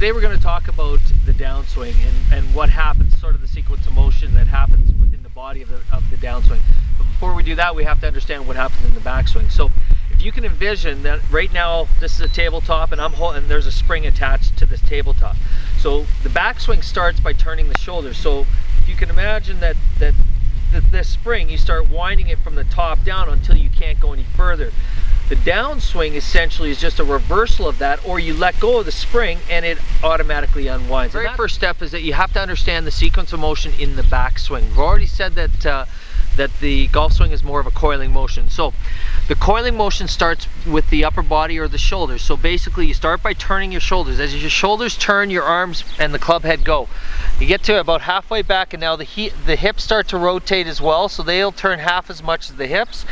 Today we're going to talk about the downswing and what happens, sort of the sequence of motion that happens within the body of the downswing. But before we do that, we have to understand what happens in the backswing. So if you can envision that right now this is a tabletop and and there's a spring attached to this tabletop. So the backswing starts by turning the shoulders. So if you can imagine that this spring, you start winding it from the top down until you can't go any further. The downswing essentially is just a reversal of that, or you let go of the spring and it automatically unwinds. The very first step is that you have to understand the sequence of motion in the backswing. We've already said that the golf swing is more of a coiling motion. So the coiling motion starts with the upper body or the shoulders. So basically you start by turning your shoulders. As your shoulders turn, your arms and the club head go. You get to about halfway back and now the hips start to rotate as well, so they'll turn half as much as the hips.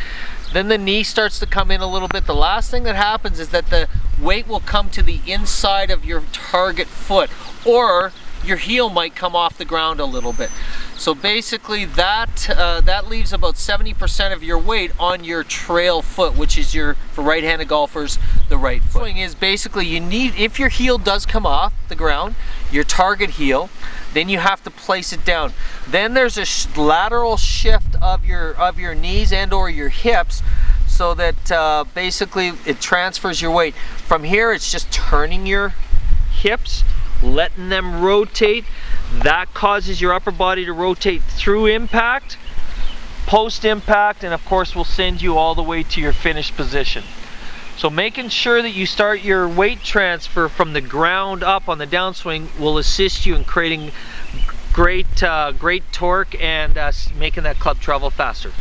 Then the knee starts to come in a little bit. The last thing that happens is that the weight will come to the inside of your target foot, or your heel might come off the ground a little bit. So basically that leaves about 70% of your weight on your trail foot, which is for right-handed golfers, the right foot. Swing is basically if your heel does come off the ground, your target heel, then you have to place it down. Then there's a lateral shift of your knees and or your hips, so that basically it transfers your weight. From here it's just turning your hips, letting them rotate. That causes your upper body to rotate through impact, post impact, and of course will send you all the way to your finished position. So making sure that you start your weight transfer from the ground up on the downswing will assist you in creating great torque and making that club travel faster.